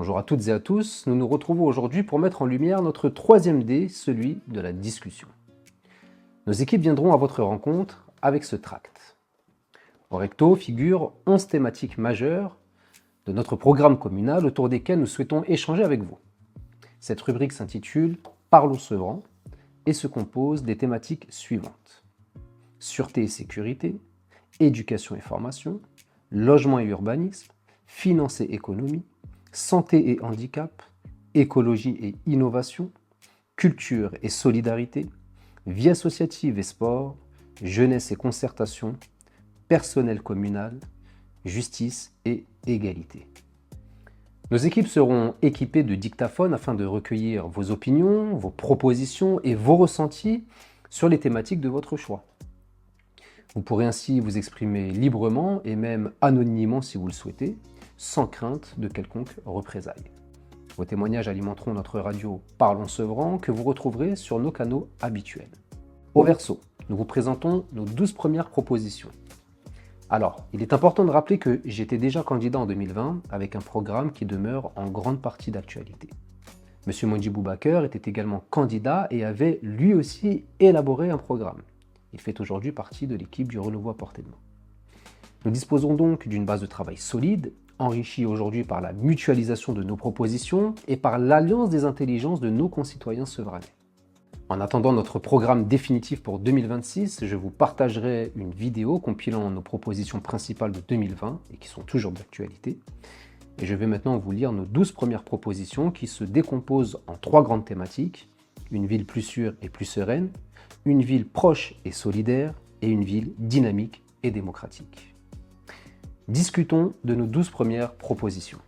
Bonjour à toutes et à tous, nous nous retrouvons aujourd'hui pour mettre en lumière notre troisième dé, celui de la discussion. Nos équipes viendront à votre rencontre avec ce tract. Au recto figurent 11 thématiques majeures de notre programme communal autour desquelles nous souhaitons échanger avec vous. Cette rubrique s'intitule « Parlons Sevran » et se compose des thématiques suivantes. Sûreté et sécurité, éducation et formation, logement et urbanisme, finance et économie, santé et handicap, écologie et innovation, culture et solidarité, vie associative et sport, jeunesse et concertation, personnel communal, justice et égalité. Nos équipes seront équipées de dictaphones afin de recueillir vos opinions, vos propositions et vos ressentis sur les thématiques de votre choix. Vous pourrez ainsi vous exprimer librement et même anonymement si vous le souhaitez, sans crainte de quelconque représailles. Vos témoignages alimenteront notre radio Parlons Sevran que vous retrouverez sur nos canaux habituels. Au verso, nous vous présentons nos 12 premières propositions. Alors, il est important de rappeler que j'étais déjà candidat en 2020 avec un programme qui demeure en grande partie d'actualité. Monsieur Mondji Boubaker était également candidat et avait lui aussi élaboré un programme. Il fait aujourd'hui partie de l'équipe du Renouveau à portée de main. Nous disposons donc d'une base de travail solide, enrichie aujourd'hui par la mutualisation de nos propositions et par l'alliance des intelligences de nos concitoyens sevranais. En attendant notre programme définitif pour 2026, je vous partagerai une vidéo compilant nos propositions principales de 2020 et qui sont toujours d'actualité. Et je vais maintenant vous lire nos 12 premières propositions qui se décomposent en 3 grandes thématiques: une ville plus sûre et plus sereine, une ville proche et solidaire et une ville dynamique et démocratique. Discutons de nos 12 premières propositions.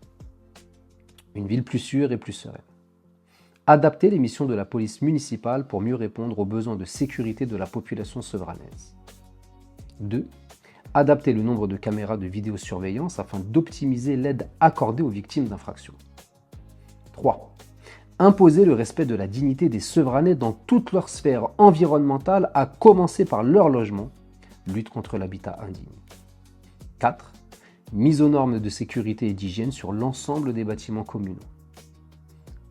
Une ville plus sûre et plus sereine. Adapter les missions de la police municipale pour mieux répondre aux besoins de sécurité de la population sevranaise. 2. Adapter le nombre de caméras de vidéosurveillance afin d'optimiser l'aide accordée aux victimes d'infractions. 3. Imposer le respect de la dignité des Sevranais dans toute leur sphère environnementale, à commencer par leur logement, lutte contre l'habitat indigne. 4. Mise aux normes de sécurité et d'hygiène sur l'ensemble des bâtiments communaux.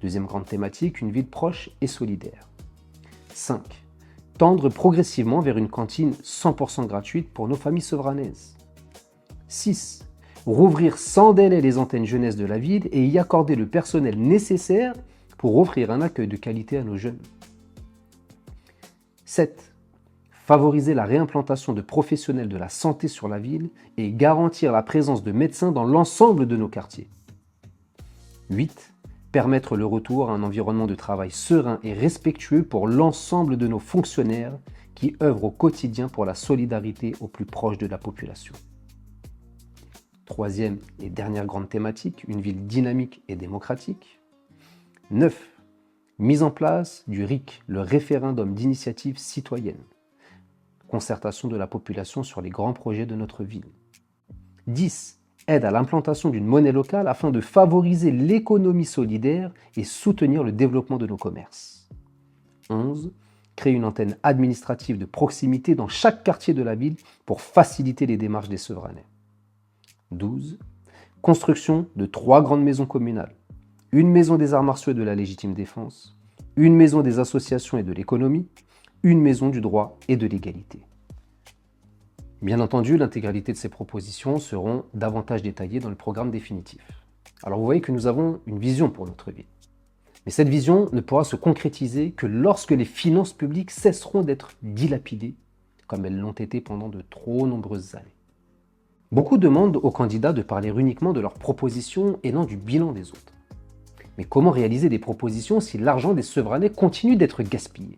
Deuxième grande thématique, une ville proche et solidaire. 5. Tendre progressivement vers une cantine 100% gratuite pour nos familles sevranaises. 6. Rouvrir sans délai les antennes jeunesse de la ville et y accorder le personnel nécessaire pour offrir un accueil de qualité à nos jeunes. 7. Favoriser la réimplantation de professionnels de la santé sur la ville et garantir la présence de médecins dans l'ensemble de nos quartiers. 8. Permettre le retour à un environnement de travail serein et respectueux pour l'ensemble de nos fonctionnaires qui œuvrent au quotidien pour la solidarité au plus proche de la population. Troisième et dernière grande thématique, une ville dynamique et démocratique. 9. Mise en place du RIC, le référendum d'initiative citoyenne. Concertation de la population sur les grands projets de notre ville. 10. Aide à l'implantation d'une monnaie locale afin de favoriser l'économie solidaire et soutenir le développement de nos commerces. 11. Créer une antenne administrative de proximité dans chaque quartier de la ville pour faciliter les démarches des Sevranais. 12. Construction de 3 grandes maisons communales. Une maison des arts martiaux et de la légitime défense, une maison des associations et de l'économie, une maison du droit et de l'égalité. Bien entendu, l'intégralité de ces propositions seront davantage détaillées dans le programme définitif. Alors vous voyez que nous avons une vision pour notre ville. Mais cette vision ne pourra se concrétiser que lorsque les finances publiques cesseront d'être dilapidées, comme elles l'ont été pendant de trop nombreuses années. Beaucoup demandent aux candidats de parler uniquement de leurs propositions et non du bilan des autres. Mais comment réaliser des propositions si l'argent des Sevranais continue d'être gaspillé ?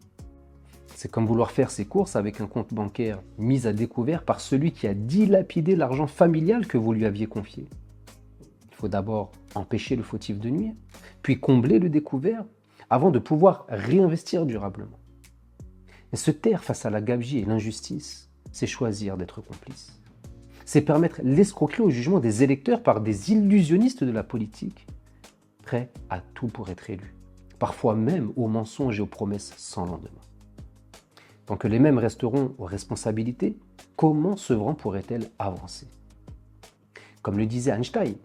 C'est comme vouloir faire ses courses avec un compte bancaire mis à découvert par celui qui a dilapidé l'argent familial que vous lui aviez confié. Il faut d'abord empêcher le fautif de nuire, puis combler le découvert avant de pouvoir réinvestir durablement. Mais se taire face à la gabegie et l'injustice, c'est choisir d'être complice. C'est permettre l'escroquerie au jugement des électeurs par des illusionnistes de la politique, prêts à tout pour être élus, parfois même aux mensonges et aux promesses sans lendemain. Tant que les mêmes resteront aux responsabilités, comment Sevran pourrait-elle avancer ? Comme le disait Einstein,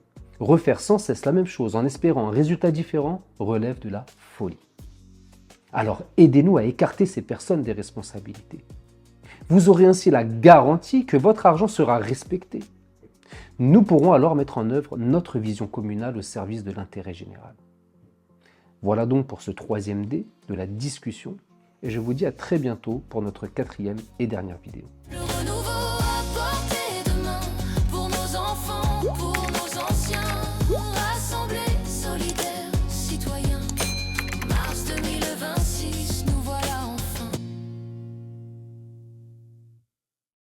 Refaire sans cesse la même chose en espérant un résultat différent relève de la folie. Alors aidez-nous à écarter ces personnes des responsabilités. Vous aurez ainsi la garantie que votre argent sera respecté. Nous pourrons alors mettre en œuvre notre vision communale au service de l'intérêt général. Voilà donc pour ce 3e D de la discussion et je vous dis à très bientôt pour notre 4e et dernière vidéo.